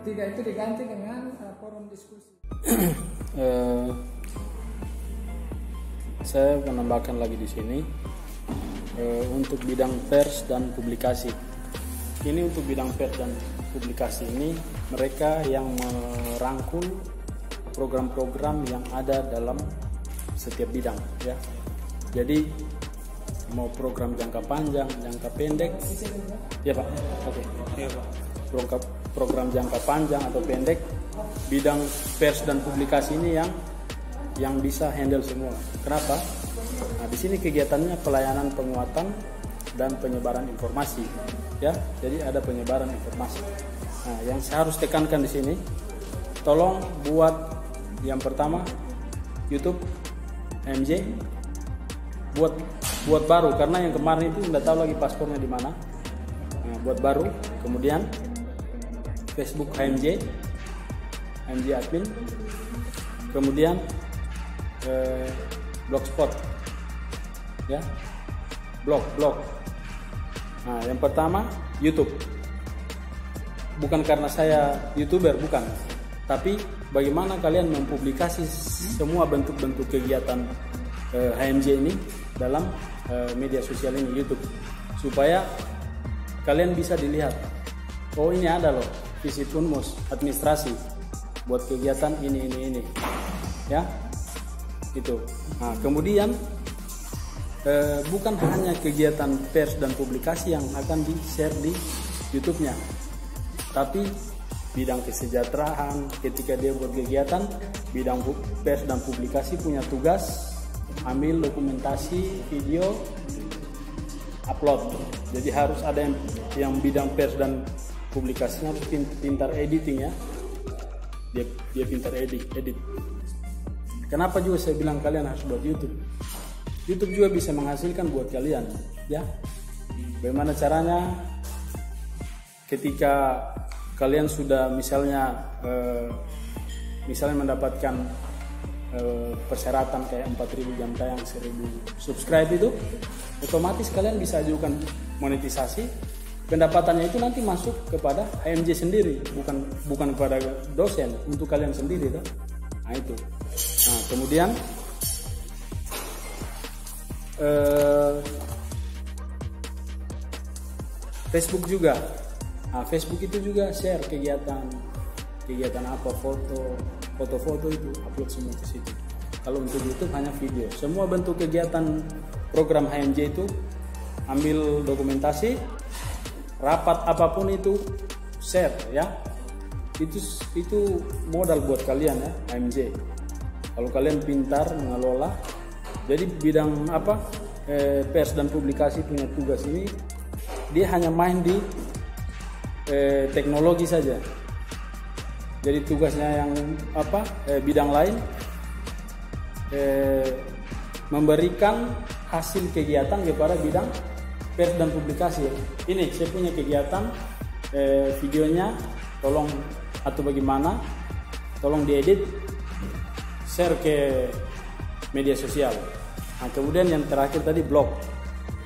ketiga itu diganti dengan forum diskusi. Saya menambahkan lagi di sini untuk bidang pers dan publikasi. Ini untuk bidang pers dan publikasi ini mereka yang merangkul program-program yang ada dalam setiap bidang ya. Jadi mau program jangka panjang, jangka pendek, ya Pak. Oke. Iya Pak. Program jangka panjang atau pendek, bidang pers dan publikasi ini yang bisa handle semua. Kenapa? Nah, di sini kegiatannya pelayanan penguatan dan penyebaran informasi, ya. Jadi ada penyebaran informasi. Nah, yang saya harus tekankan di sini, tolong buat yang pertama YouTube MJ, buat baru karena yang kemarin itu nggak tahu lagi paspornya di mana. Nah, buat baru, kemudian Facebook HMJ admin, kemudian blogspot, ya, blog. Nah, yang pertama YouTube. Bukan karena saya YouTuber, bukan. Tapi bagaimana kalian mempublikasi semua bentuk-bentuk kegiatan HMJ ini dalam media sosial ini, YouTube, supaya kalian bisa dilihat. Oh, ini ada loh, Visit Unmus administrasi buat kegiatan ini, ya, itu. Nah, kemudian bukan hanya kegiatan pers dan publikasi yang akan di-share di YouTube-nya, tapi bidang kesejahteraan. Ketika dia buat kegiatan bidang pers dan publikasi punya tugas ambil dokumentasi video, upload. Jadi harus ada yang bidang pers dan publikasinya harus pintar editing ya. Dia pintar edit. Kenapa juga saya bilang kalian harus buat YouTube? YouTube juga bisa menghasilkan buat kalian, ya. Bagaimana caranya? Ketika kalian sudah misalnya mendapatkan persyaratan kayak 4.000 jam tayang, 1.000 subscribe, itu otomatis kalian bisa ajukan monetisasi. Pendapatannya itu nanti masuk kepada HMJ sendiri, bukan kepada dosen, untuk kalian sendiri tuh. Nah, itu. Nah, kemudian Facebook juga. Nah, Facebook itu juga share kegiatan apa, foto itu upload semua ke situ. Kalau untuk YouTube hanya video. Semua bentuk kegiatan program HMJ itu ambil dokumentasi, rapat apapun itu share ya. Itu modal buat kalian ya, HMJ. Kalau kalian pintar mengelola. Jadi bidang apa, pers dan publikasi punya tugas ini, dia hanya main di teknologi saja. Jadi tugasnya yang apa, bidang lain memberikan hasil kegiatan kepada bidang pers dan publikasi. Ini saya punya kegiatan, videonya tolong atau bagaimana, tolong diedit, share ke media sosial. Nah, kemudian yang terakhir tadi blog.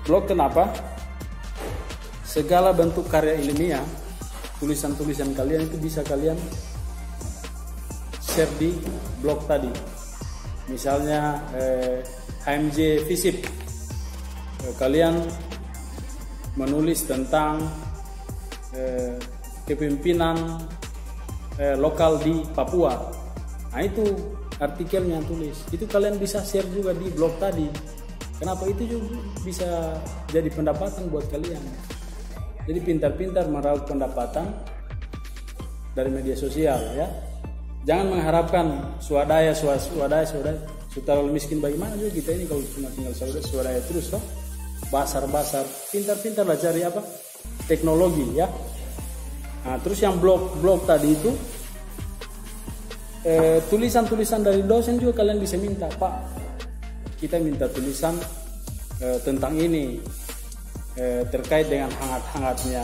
Kenapa? Segala bentuk karya ilmiah, tulisan-tulisan kalian itu bisa kalian share di blog tadi. Misalnya HMJ Visip, kalian menulis tentang kepemimpinan lokal di Papua. Nah, itu artikelnya tulis. Itu kalian bisa share juga di blog tadi. Kenapa? Itu juga bisa jadi pendapatan buat kalian. Jadi pintar-pintar meraup pendapatan dari media sosial ya. Jangan mengharapkan swadaya terlalu miskin. Bagaimana juga kita ini kalau cuma tinggal swadaya terus toh. Basar. Pintar-pintarlah cari apa? Teknologi ya. Nah, terus yang blog tadi itu tulisan-tulisan dari dosen juga kalian bisa minta, Pak, kita minta tulisan tentang ini, terkait dengan hangat-hangatnya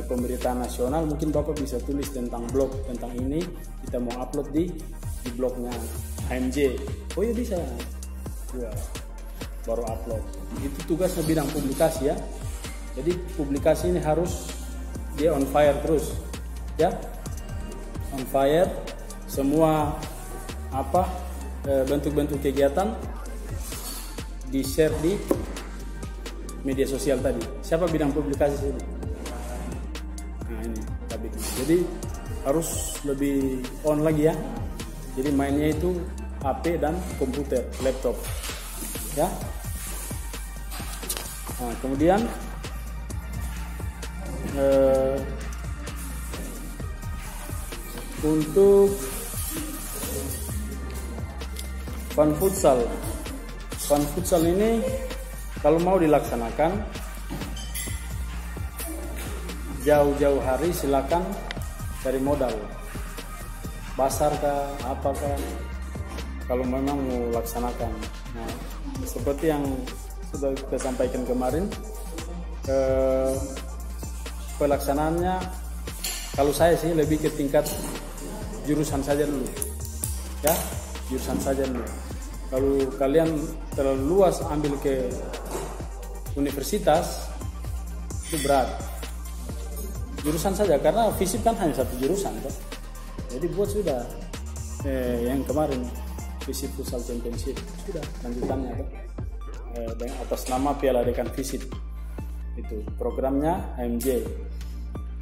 pemberitaan nasional, mungkin Bapak bisa tulis tentang blog tentang ini, kita mau upload di blognya HMJ. Oh ya bisa ya, baru upload. Itu tugasnya bidang publikasi ya. Jadi publikasi ini harus dia on fire terus ya. on fire, semua bentuk-bentuk kegiatan di share di media sosial tadi. Siapa bidang publikasi sini? Nah ini tabiknya. Jadi harus lebih on lagi ya. Jadi mainnya itu HP dan komputer, laptop, ya. Nah, kemudian untuk fun futsal ini kalau mau dilaksanakan jauh-jauh hari silakan cari modal, pasar kah, apakah, kalau memang mau laksanakan. Nah, seperti yang sudah kita sampaikan kemarin, pelaksanaannya kalau saya sih lebih ke tingkat jurusan saja dulu, ya, jurusan saja dulu. Kalau kalian terlalu luas ambil ke universitas itu berat. Jurusan saja, karena fisip kan hanya satu jurusan kan. Jadi buat sudah yang kemarin Visip Futsal Championship sudah lanjutannya kan, dengan atas nama Piala Dekan Visip, itu programnya HMJ.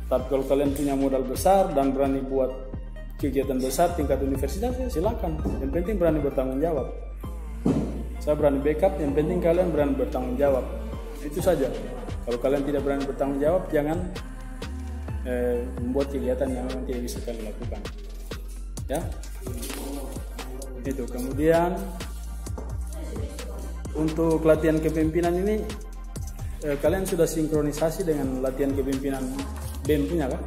Tapi kalau kalian punya modal besar dan berani buat kegiatan besar tingkat universitas, ya silakan. Yang penting berani bertanggung jawab. Saya berani backup, yang penting kalian berani bertanggung jawab. Itu saja. Kalau kalian tidak berani bertanggung jawab, jangan membuat kegiatan yang memang tidak bisa kalian lakukan, ya. Itu. Kemudian untuk latihan kepemimpinan ini kalian sudah sinkronisasi dengan latihan kepemimpinan BEM punya kan?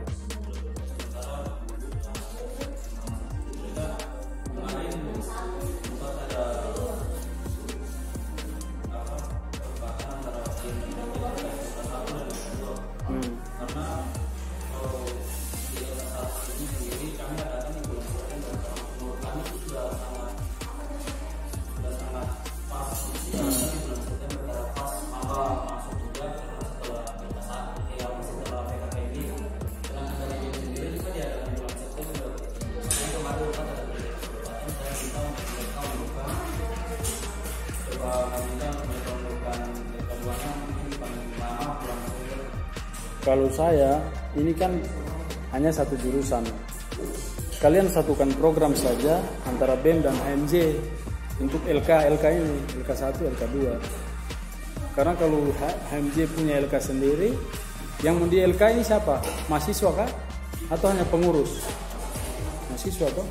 Kalau saya, ini kan hanya satu jurusan. Kalian satukan program saja antara BEM dan HMJ untuk LK ini, LK1, LK2. Karena kalau HMJ punya LK sendiri, yang di LK ini siapa? Mahasiswa kah? Atau hanya pengurus? Mahasiswa toh?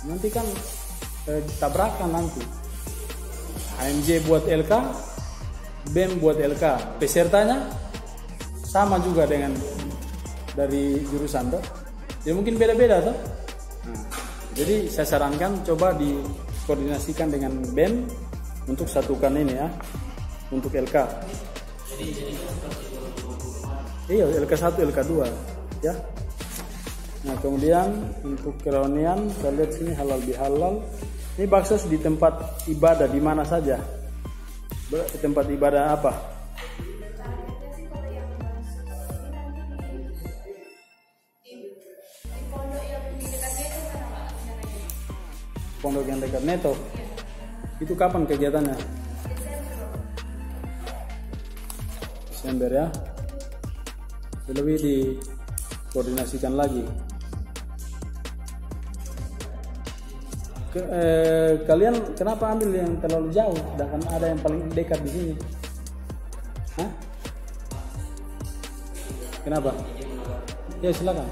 Nanti kan tabrakan nanti. HMJ buat LK, BEM buat LK. Pesertanya sama juga dengan dari jurusan toh, ya mungkin beda-beda toh. Nah, jadi saya sarankan coba dikoordinasikan dengan BEM untuk satukan ini ya, untuk LK. Iya, LK1, LK2 ya. Nah, kemudian untuk kereunian, kita lihat sini halal bihalal. Ini baksos di tempat ibadah di mana saja? Tempat ibadah apa? Pondok yang dekat Neto. Itu kapan kegiatannya? Desember ya. Lebih dikoordinasikan lagi. Kalian kenapa ambil yang terlalu jauh, sedangkan ada yang paling dekat di sini? Hah? Kenapa? Ya silakan.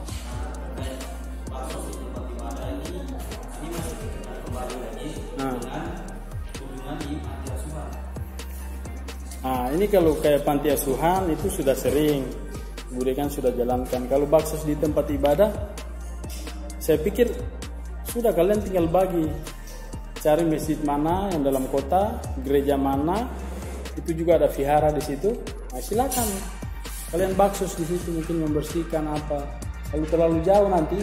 Nah, ini kalau kayak panti asuhan itu sudah sering, kemudian kan sudah jalankan. Kalau baksos di tempat ibadah, saya pikir sudah kalian tinggal bagi, cari masjid mana yang dalam kota, gereja mana, itu juga ada vihara di situ. Nah, silakan kalian baksos di situ, mungkin membersihkan apa. Kalau terlalu jauh nanti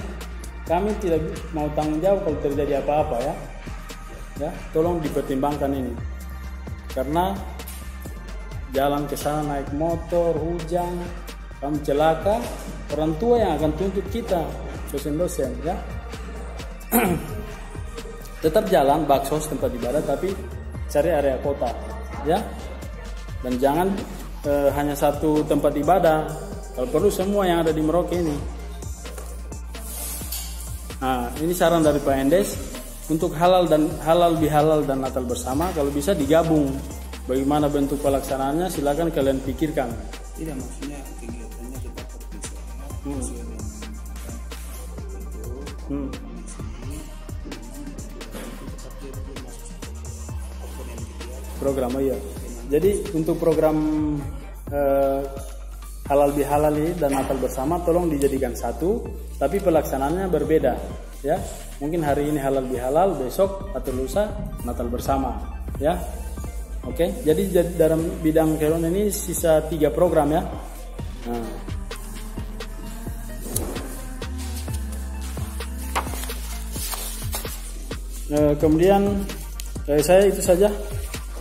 kami tidak mau tanggung jawab kalau terjadi apa-apa ya. Ya, tolong dipertimbangkan ini. Karena jalan ke sana naik motor, hujan, kamu celaka, orang tua yang akan tuntut kita. dosen-dosen ya. Tetap jalan baksos tempat ibadah, tapi cari area kota ya. Dan jangan hanya satu tempat ibadah, kalau perlu semua yang ada di Merauke ini. Nah, ini saran dari Pak Endes untuk halal bihalal dan Natal bersama, kalau bisa digabung. Bagaimana bentuk pelaksanaannya silakan kalian pikirkan. Tidak, maksudnya kegiatannya tetap sesuai dengan program. Oh iya. Jadi untuk program halal bihalal ini dan Natal bersama tolong dijadikan satu, tapi pelaksanaannya berbeda ya. Mungkin hari ini halal bihalal, besok atau lusa Natal bersama ya. Oke, jadi dalam bidang Keron ini sisa 3 program ya. Kemudian saya itu saja.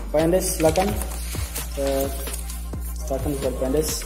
Pak Endes silakan. Silakan Pak Endes.